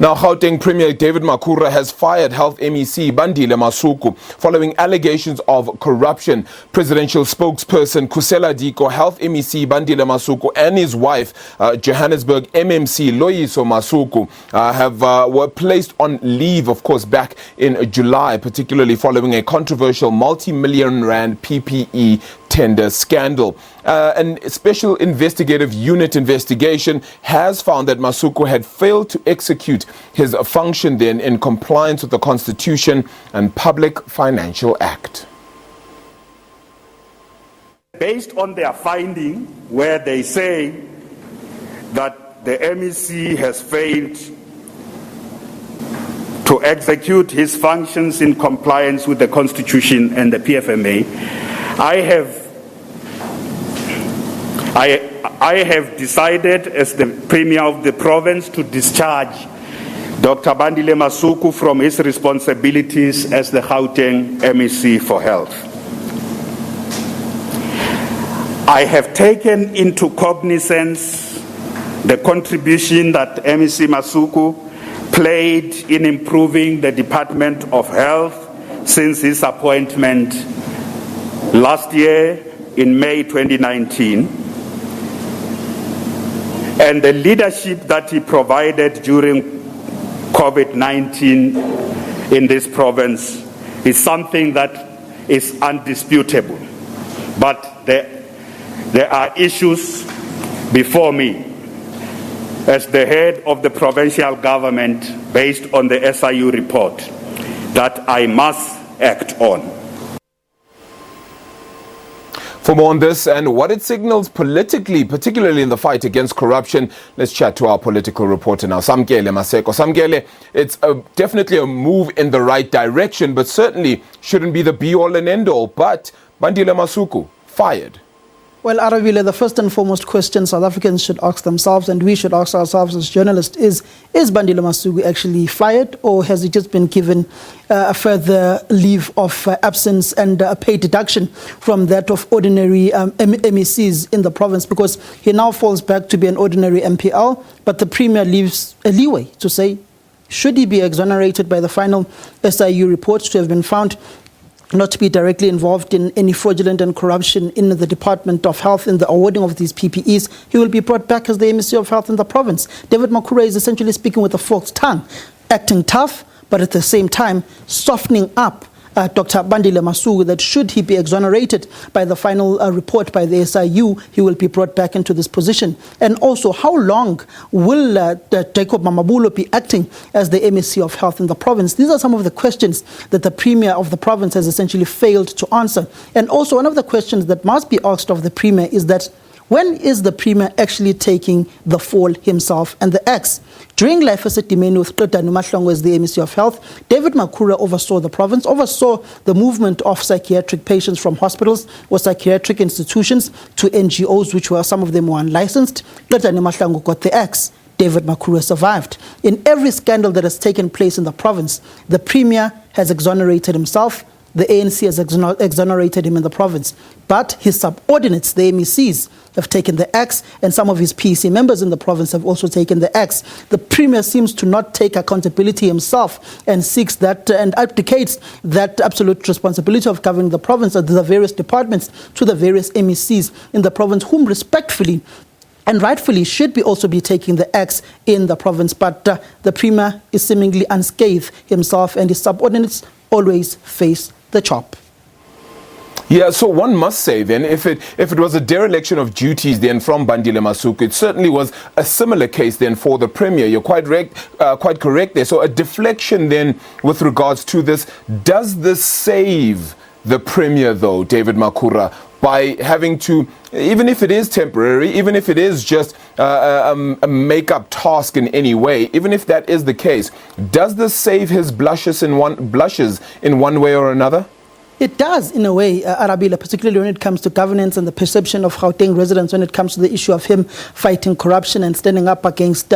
Now, Gauteng Premier David Makhura has fired Health MEC Bandile Masuku following allegations of corruption. Presidential spokesperson Khusela Diko, Health MEC Bandile Masuku and his wife, Johannesburg MMC Loyiso Masuku, were placed on leave, of course, back in July, particularly following a controversial multi-million rand PPE tender scandal. A special investigative unit investigation has found that Masuku had failed to execute his function then in compliance with the Constitution and Public Financial Act. Based on their finding, where they say that the MEC has failed to execute his functions in compliance with the Constitution and the PFMA, I have decided as the Premier of the province to discharge Dr. Bandile Masuku from his responsibilities as the Gauteng MEC for Health. I have taken into cognizance the contribution that MEC Masuku played in improving the Department of Health since his appointment last year in May 2019. And the leadership that he provided during COVID-19 in this province is something that is undisputable. But there are issues before me as the head of the provincial government based on the SIU report that I must act on. For more on this and what it signals politically, particularly in the fight against corruption, let's chat to our political reporter now, Samkele Maseko. Samkele, it's definitely a move in the right direction, but certainly shouldn't be the be-all and end-all. But Bandile Masuku, fired. Well, Arabile, the first and foremost question South Africans should ask themselves, and we should ask ourselves as journalists, is Bandile Masuku actually fired, or has he just been given a further leave of absence and a pay deduction from that of ordinary MECs in the province? Because he now falls back to be an ordinary MPL, but the Premier leaves a leeway to say, should he be exonerated by the final SIU report to have been found not to be directly involved in any fraudulent and corruption in the Department of Health in the awarding of these PPEs, he will be brought back as the MEC of Health in the province. David Makhura is essentially speaking with a forked tongue, acting tough, but at the same time softening up Dr. Bandile Masuku, that should he be exonerated by the final report by the SIU, he will be brought back into this position. And also, how long will Jacob Mamabulo be acting as the MEC of Health in the province? These are some of the questions that the Premier of the province has essentially failed to answer. And also, one of the questions that must be asked of the Premier is that, when is the Premier actually taking the fall himself and the axe? During life as a Dimeni with Khusela Diko as the MEC of Health, David Makhura oversaw the province, oversaw the movement of psychiatric patients from hospitals or psychiatric institutions to NGOs, which were, some of them were unlicensed. Khusela Diko got the axe. David Makhura survived. In every scandal that has taken place in the province, the Premier has exonerated himself. The ANC has exonerated him in the province. But his subordinates, the MECs, have taken the axe, and some of his PC members in the province have also taken the axe. The Premier seems to not take accountability himself and seeks that and abdicates that absolute responsibility of governing the province and the various departments to the various MECs in the province, whom respectfully and rightfully should be also be taking the axe in the province. But the Premier is seemingly unscathed himself, and his subordinates always face the chop. Yeah, so one must say then, if it was a dereliction of duties then from Bandile Masuku, it certainly was a similar case then for the Premier. You're quite correct there. So a deflection then with regards to this. Does this save the Premier though, David Makhura, by having to, even if it is temporary, even if it is just a make-up task in any way, even if that is the case, does this save his blushes in one way or another? It does, in a way, Arabile, particularly when it comes to governance and the perception of Gauteng residents when it comes to the issue of him fighting corruption and standing up against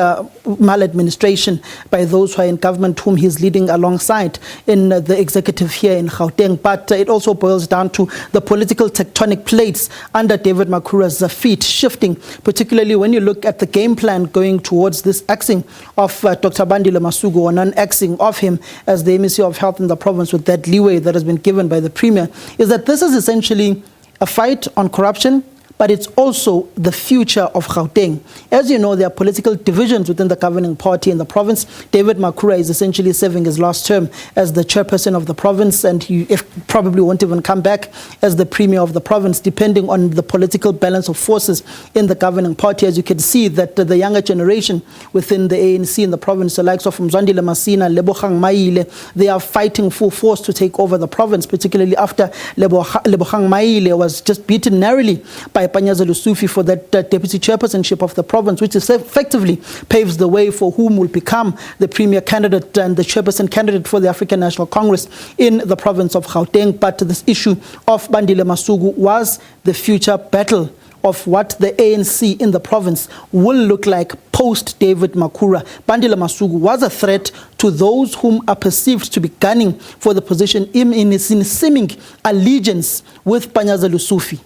maladministration by those who are in government, whom he's leading alongside in the executive here in Gauteng. But it also boils down to the political tectonic plates under David Makhura's feet shifting, particularly when you look at the game plan going towards this axing of Dr. Bandile Masuku, or non-axing of him as the MEC of Health in the province, with that leeway that has been given by the Premier, is that this is essentially a fight on corruption, but it's also the future of Gauteng. As you know, there are political divisions within the governing party in the province. David Makhura is essentially serving his last term as the chairperson of the province, and he probably won't even come back as the premier of the province, depending on the political balance of forces in the governing party. As you can see, that the younger generation within the ANC in the province, the likes of Mzandile Masina, Lebogang Maile, they are fighting full force to take over the province, particularly after Lebogang Maile was just beaten narrowly by Panyaza Lusufi for that deputy chairpersonship of the province, which is effectively paves the way for whom will become the premier candidate and the chairperson candidate for the African National Congress in the province of Gauteng. But this issue of Bandile Masuku was the future battle of what the ANC in the province will look like post David Makhura. Bandile Masuku was a threat to those whom are perceived to be gunning for the position in seeming allegiance with Panyaza Lusufi.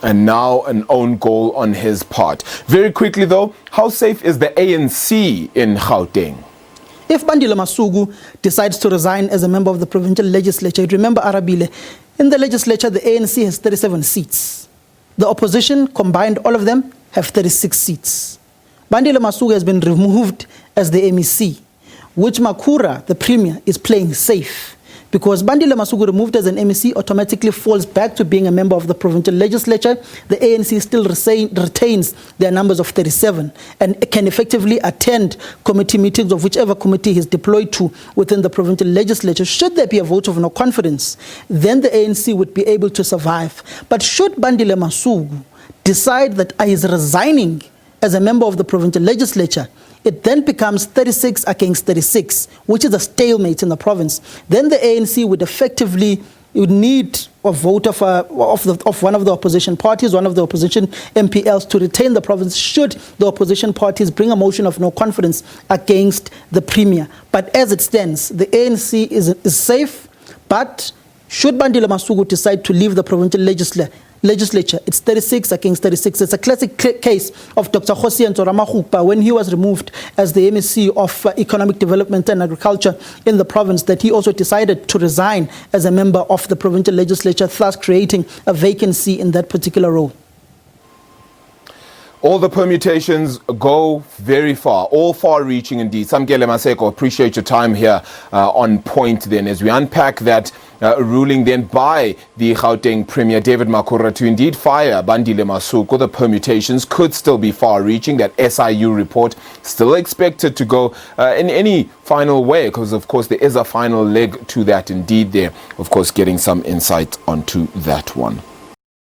And now an own goal on his part. Very quickly though, how safe is the ANC in Gauteng? If Bandile Masuku decides to resign as a member of the provincial legislature, remember Arabile, in the legislature the ANC has 37 seats. The opposition, combined all of them, have 36 seats. Bandile Masuku has been removed as the MEC, which Makhura, the premier, is playing safe. Because Bandile Masuku, removed as an MEC, automatically falls back to being a member of the provincial legislature. The ANC still retains their numbers of 37 and can effectively attend committee meetings of whichever committee he's deployed to within the provincial legislature. Should there be a vote of no confidence, then the ANC would be able to survive. But should Bandile Masuku decide that he is resigning as a member of the provincial legislature, it then becomes 36 against 36, which is a stalemate in the province. Then the ANC would effectively need a vote of one of the opposition parties, one of the opposition MPLs, to retain the province should the opposition parties bring a motion of no confidence against the premier. But as it stands, the ANC is safe, but should Bandile Masuku decide to leave the provincial legislature, it's 36 against 36. It's a classic case of Dr. Khusela Diko when he was removed as the MEC of Economic Development and Agriculture in the province, that he also decided to resign as a member of the provincial legislature, thus creating a vacancy in that particular role. All the permutations go very far, all far-reaching indeed. Samkele Maseko, appreciate your time here on point then as we unpack that ruling then by the Gauteng Premier David Makhura to indeed fire Bandile Masuku. The permutations could still be far-reaching. That SIU report still expected to go in any final way, because of course there is a final leg to that indeed there. Of course, getting some insight onto that one.